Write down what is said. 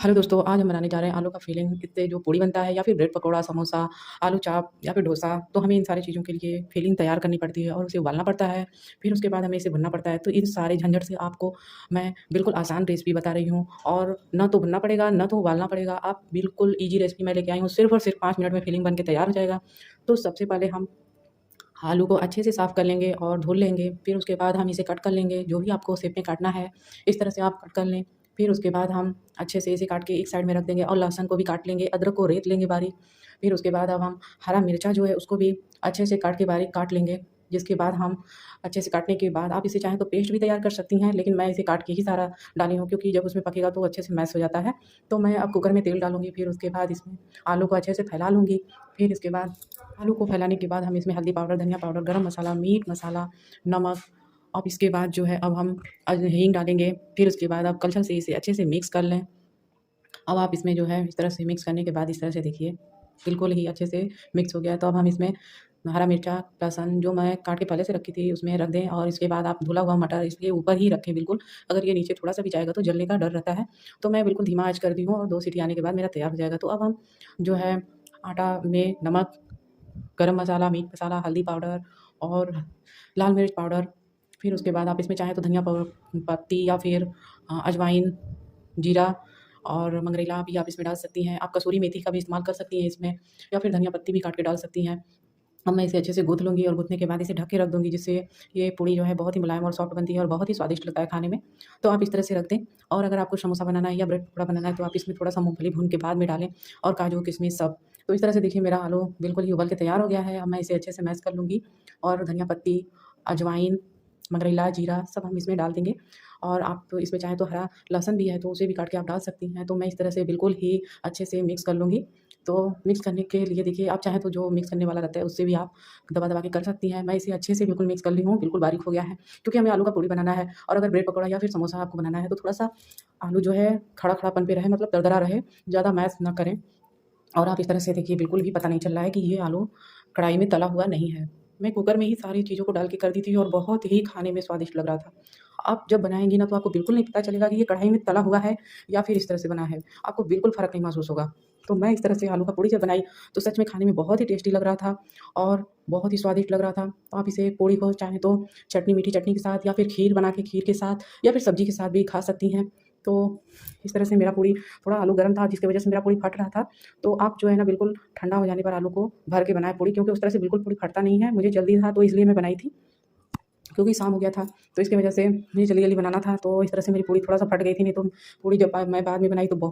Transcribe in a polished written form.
Hello दोस्तों, आज हम बनाने जा रहे हैं आलू का फिलिंग। इससे जो पूड़ी बनता है या फिर ब्रेड पकौड़ा, समोसा, आलू चाप या फिर डोसा, तो हमें इन सारी चीज़ों के लिए फिलिंग तैयार करनी पड़ती है और उसे उबालना पड़ता है। फिर उसके बाद हमें इसे भुनना पड़ता है। तो इन सारे झंझट से आपको मैं बिल्कुल आसान रेसिपी बता रही हूँ और ना तो भुनना पड़ेगा, ना तो उबालना पड़ेगा। आप बिल्कुल ईज़ी रेसिपी मैं लेके आई हूँ। सिर्फ़ और सिर्फ़ 5 मिनट में फिलिंग बन के तैयार हो जाएगा। तो सबसे पहले हम आलू को अच्छे से साफ़ कर लेंगे और धुल लेंगे। फिर उसके बाद हम इसे कट कर लेंगे, जो भी आपको शेप में काटना है, इस तरह से आप कट कर लें। फिर उसके बाद हम अच्छे से इसे काट के एक साइड में रख देंगे और लहसुन को भी काट लेंगे, अदरक को रेत लेंगे बारीक। फिर उसके बाद अब हम हरा मिर्चा जो है उसको भी अच्छे से काट के बारीक काट लेंगे। जिसके बाद हम अच्छे से काटने के बाद आप इसे चाहें तो पेस्ट भी तैयार कर सकती हैं, लेकिन मैं इसे काट के ही सारा डाली हूँ क्योंकि जब उसमें पकेगा तो अच्छे से मैश हो जाता है। तो मैं अब कुकर में तेल डालूँगी, फिर उसके बाद इसमें आलू को अच्छे से फैला लूँगी। फिर इसके बाद आलू को फैलाने के बाद हम इसमें हल्दी पाउडर, धनिया पाउडर, गरम मसाला, मीट मसाला, नमक। अब इसके बाद जो है अब हम हींग डालेंगे। फिर उसके बाद आप कलछल से इसे अच्छे से मिक्स कर लें। अब आप इसमें जो है इस तरह से मिक्स करने के बाद इस तरह से देखिए बिल्कुल ही अच्छे से मिक्स हो गया है। तो अब हम इसमें हरा मिर्चा, लहसुन जो मैं काट के पहले से रखी थी उसमें रख दें और इसके बाद आप धुला हुआ मटर इसके ऊपर ही रखें बिल्कुल। अगर ये नीचे थोड़ा-सा भी जाएगा तो जलने का डर रहता है। तो मैं बिल्कुल धीमा आँच कर दी हूँ और 2 सीटी आने के बाद मेरा तैयार हो जाएगा। तो अब हम जो है आटा में नमक, गरम मसाला, मीट मसाला, हल्दी पाउडर और लाल मिर्च पाउडर, फिर उसके बाद आप इसमें चाहें तो धनिया पत्ती या फिर अजवाइन, जीरा और मंगरेला भी आप इसमें डाल सकती हैं। आप कसूरी मेथी का भी इस्तेमाल कर सकती हैं इसमें या फिर धनिया पत्ती भी काट के डाल सकती हैं। अब मैं इसे अच्छे से गूँथ लूँगी और गूँथने के बाद इसे ढक के रख दूँगी, जिससे ये पूड़ी जो है बहुत ही मुलायम और सॉफ्ट बनती है और बहुत ही स्वादिष्ट लगता है खाने में। तो आप इस तरह से रख दें और अगर आपको समोसा बनाना है या ब्रेड पकौड़ा बनाना है तो आप इसमें थोड़ा-सा मूँगफली भून के बाद में डालें और काजू, किशमिश सब। तो इस तरह से देखिए मेरा आलू बिल्कुल ही उबल के तैयार हो गया है। अब मैं इसे अच्छे से मैश कर लूँगी और धनिया पत्ती, अजवाइन, मंगरेला, जीरा सब हम इसमें डाल देंगे और आप तो इसमें चाहें तो हरा लहसुन भी है तो उसे भी काट के आप डाल सकती हैं। तो मैं इस तरह से बिल्कुल ही अच्छे से मिक्स कर लूँगी। तो मिक्स करने के लिए देखिए आप चाहें तो जो मिक्स करने वाला रहता है उससे भी आप दबा-दबा के कर सकती हैं। मैं इसे अच्छे से बिल्कुल मिक्स कर ली हूँ, बिल्कुल बारीक हो गया है क्योंकि हमें आलू का पूड़ी बनाना है और अगर ब्रेड पकौड़ा या फिर समोसा आपको बनाना है तो थोड़ा-सा आलू जो है खड़ा-खड़ापन पे रहे, मतलब दरदरा रहे, ज़्यादा मैश ना करें। और आप इस तरह से देखिए बिल्कुल भी पता नहीं चल रहा है कि ये आलू कढ़ाई में तला हुआ नहीं है। मैं कुकर में ही सारी चीज़ों को डाल के कर दी थी और बहुत ही खाने में स्वादिष्ट लग रहा था। आप जब बनाएँगी ना तो आपको बिल्कुल नहीं पता चलेगा कि ये कढ़ाई में तला हुआ है या फिर इस तरह से बना है। आपको बिल्कुल फ़र्क नहीं महसूस होगा। तो मैं इस तरह से आलू का पूड़ी जब बनाई तो सच में खाने में बहुत ही टेस्टी लग रहा था और बहुत ही स्वादिष्ट लग रहा था। तो आप इसे पूड़ी को चाहें तो चटनी, मीठी चटनी के साथ या फिर खीर बना के खीर के साथ या फिर सब्ज़ी के साथ भी खा सकती हैं। तो इस तरह से मेरा पूड़ी, थोड़ा आलू गर्म था जिसकी वज़ह से मेरा पूड़ी फट रहा था। तो आप जो है ना बिल्कुल ठंडा हो जाने पर आलू को भर के बनाएँ पूड़ी, क्योंकि उस तरह से बिल्कुल पूड़ी फटता नहीं है। मुझे जल्दी था तो इसलिए मैं बनाई थी, क्योंकि शाम हो गया था। तो इसकी वज़ह से मुझे जल्दी-जल्दी बनाना था, तो इस तरह से मेरी पूड़ी थोड़ा-सा फट गई थी, नहीं तो पूड़ी जब मैं बाद में बनाई तो बहुत